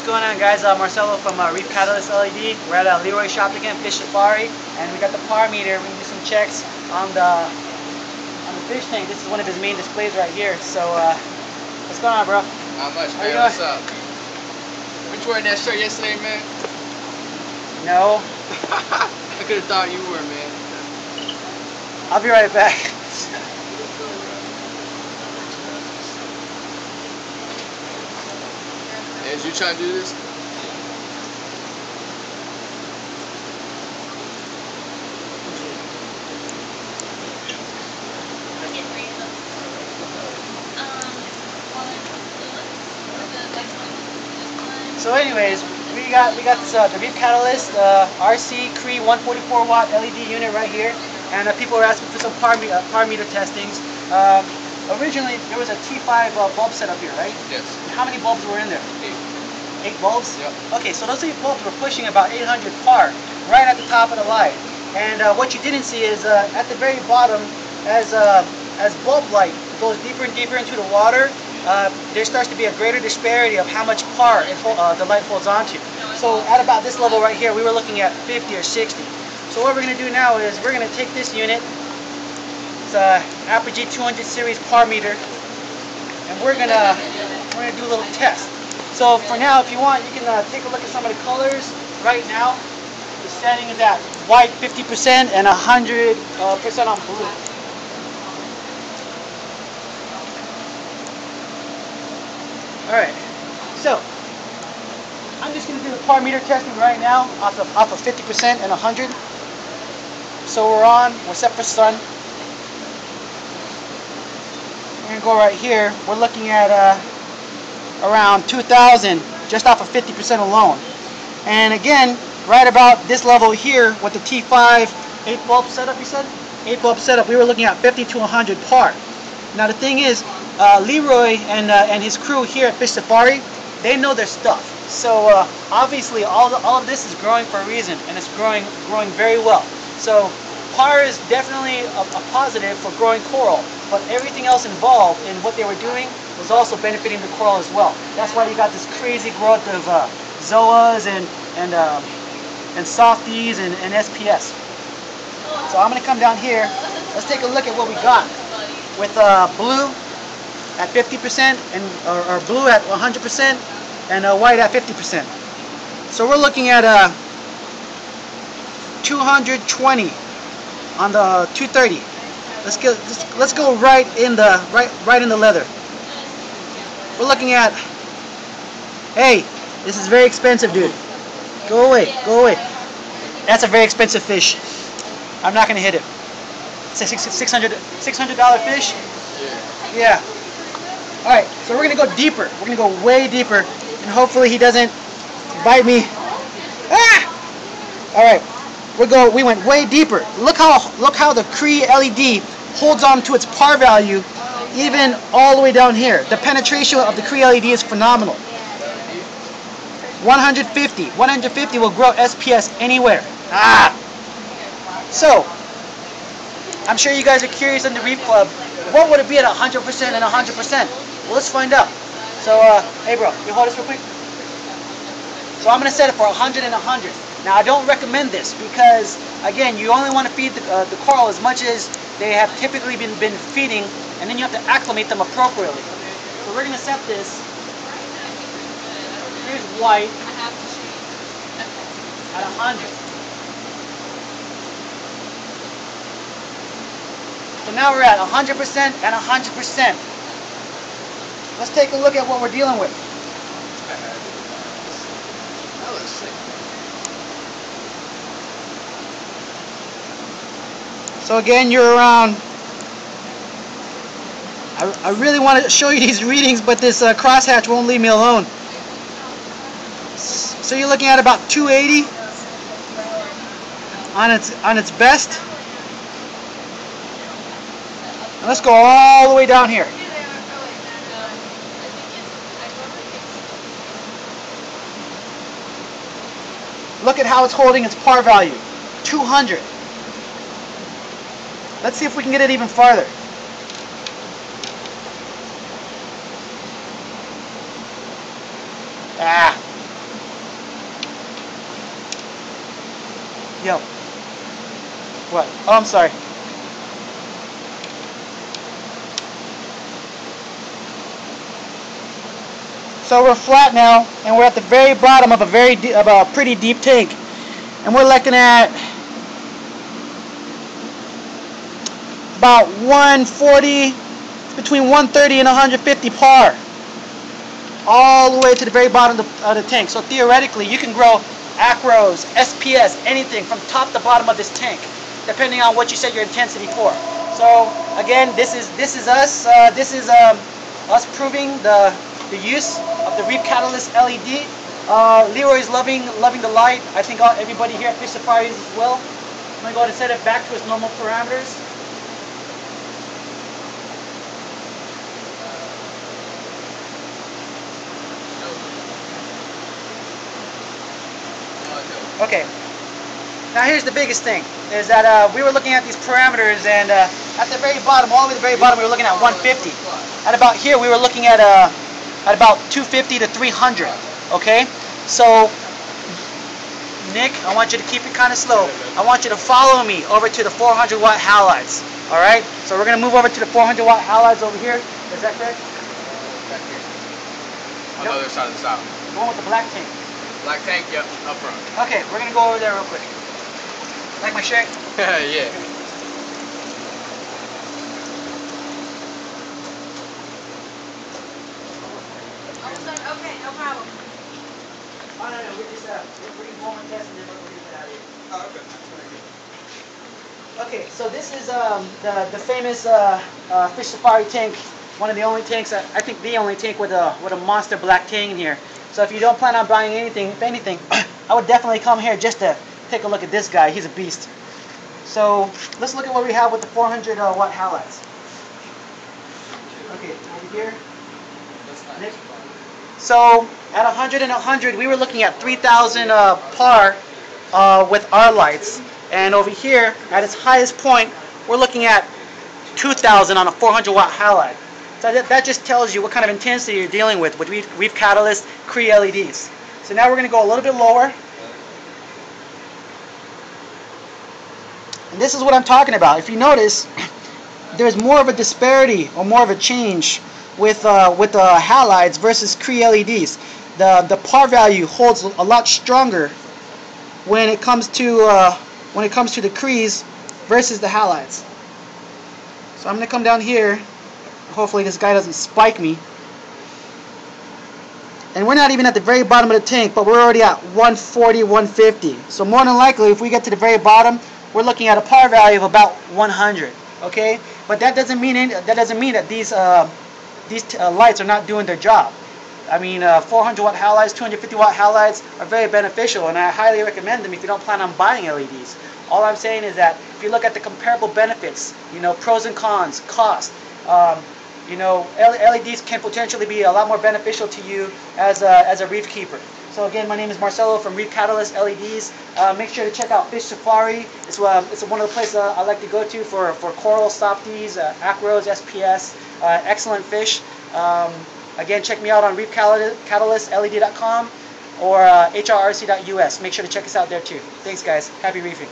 going on, guys? Marcelo from REEF Catalyst LED. We're at Leroy Shop again, Fish Safari, and we got the par meter. We can do some checks on the fish tank. This is one of his main displays right here. So, what's going on, bro? Not much, man. What's up? Weren't you wearing that shirt yesterday, man? No. I could have thought you were, man. I'll be right back. Is you trying to do this? So anyways, we got this the REEF Catalyst RC Cree 144 watt LED unit right here, and people were asking for some par meter testings. Originally there was a T5 bulb set up here, right? Yes. And how many bulbs were in there? 8 bulbs? Yep. Okay, so those 8 bulbs were pushing about 800 par right at the top of the light. And what you didn't see is at the very bottom, as bulb light goes deeper and deeper into the water, there starts to be a greater disparity of how much par the light holds onto. So at about this level right here, we were looking at 50 or 60. So what we're going to do now is we're going to take this unit, it's a Apogee 200 series par meter, and we're going to do a little test. So for now, if you want, you can take a look at some of the colors. Right now, the setting is at white 50% and 100% on blue. Alright, so I'm just going to do the par meter testing right now off of 50% and 100. So we're set for sun. We're going to go right here. We're looking at around 2,000 just off of 50% alone. And again, right about this level here with the T5 8 bulb setup, you said? 8 bulb setup, we were looking at 50 to 100 par. Now the thing is, Leroy and his crew here at Fish Safari, they know their stuff. So obviously all of this is growing for a reason, and it's growing very well. So par is definitely a positive for growing coral, but everything else involved in what they were doing was also benefiting the coral as well. That's why you got this crazy growth of zoas and softies and SPS. So I'm going to come down here. Let's take a look at what we got with blue at 50% or blue at 100% and white at 50%. So we're looking at 220 on the 230. Let's go right in the leather. We're looking at, hey, this is very expensive, dude. Go away, go away. That's a very expensive fish. I'm not gonna hit it. It's a $600 fish. Yeah. All right, so we're gonna go deeper. We're gonna go way deeper, and hopefully he doesn't bite me. Ah! All right, we went way deeper. Look how the Cree LED holds on to its par value, even all the way down here. The penetration of the Cree LED is phenomenal. 150 will grow SPS anywhere. So I'm sure you guys are curious in the Reef Club, what would it be at 100% and 100%? Well, let's find out. So, hey bro, you hold this real quick? So I'm going to set it for 100 and 100. Now I don't recommend this because, again, you only want to feed the coral as much as they have typically been feeding, and then you have to acclimate them appropriately. So we're going to set this, here's white, at 100. So now we're at 100% and 100%. Let's take a look at what we're dealing with. That looks sick. So again, you're around, I really want to show you these readings, but this crosshatch won't leave me alone. So you're looking at about 280 on its best. And let's go all the way down here. Look at how it's holding its par value, 200. Let's see if we can get it even farther. Yep. What? Oh, I'm sorry. So we're flat now, and we're at the very bottom of a pretty deep tank, and we're looking at about 140, between 130 and 150 par, all the way to the very bottom of the tank. So theoretically, you can grow acros, SPS, anything from top to bottom of this tank, depending on what you set your intensity for. So again, this is us. This is us proving the use of the REEF Catalyst LED. Leroy's loving the light. I think everybody here at Fish Safari is as well. I'm going to go ahead and set it back to its normal parameters. Okay, now here's the biggest thing, is that we were looking at these parameters, and at the very bottom, all the way to the very bottom, we were looking at 150. At about here, we were looking at about 250 to 300, okay? So, Nick, I want you to keep it kind of slow. I want you to follow me over to the 400 watt halides, all right? So we're going to move over to the 400 watt halides over here. Is that correct? Back here. On the other side of the saddle. The one with the black tank. Black tank, yep, up front. Okay, we're going to go over there real quick. Like my shirt? Yeah. Okay, no problem. Oh, no, we're just, we're going one test and then we're going to get out of here. Oh, okay. Okay, so this is the famous Fish Safari tank, one of the only tanks, I think the only tank with a monster black tang in here. So if you don't plan on buying anything, if anything, I would definitely come here just to take a look at this guy. He's a beast. So let's look at what we have with the 400 watt halides. Okay, over here. Nick. So at 100 and 100, we were looking at 3,000 par with our lights. And over here, at its highest point, we're looking at 2,000 on a 400 watt halide. So that just tells you what kind of intensity you're dealing with REEF Catalyst Cree LEDs. So now we're going to go a little bit lower. And this is what I'm talking about. If you notice, there's more of a disparity or more of a change with the halides versus Cree LEDs. The par value holds a lot stronger when it comes to the Crees versus the halides. So I'm going to come down here. Hopefully this guy doesn't spike me. And we're not even at the very bottom of the tank, but we're already at 140, 150. So more than likely, if we get to the very bottom, we're looking at a par value of about 100. Okay, but that doesn't mean that these lights are not doing their job. I mean, 400 watt halides, 250 watt halides are very beneficial, and I highly recommend them if you don't plan on buying LEDs. All I'm saying is that if you look at the comparable benefits, you know, pros and cons, cost, you know, LEDs can potentially be a lot more beneficial to you as a reef keeper. So again, my name is Marcelo from REEF Catalyst LEDs. Make sure to check out Fish Safari. It's one of the places I like to go to for coral, softies, acros, SPS, excellent fish. Again, check me out on reefcatalystled.com or hrrc.us. Make sure to check us out there too. Thanks guys. Happy reefing.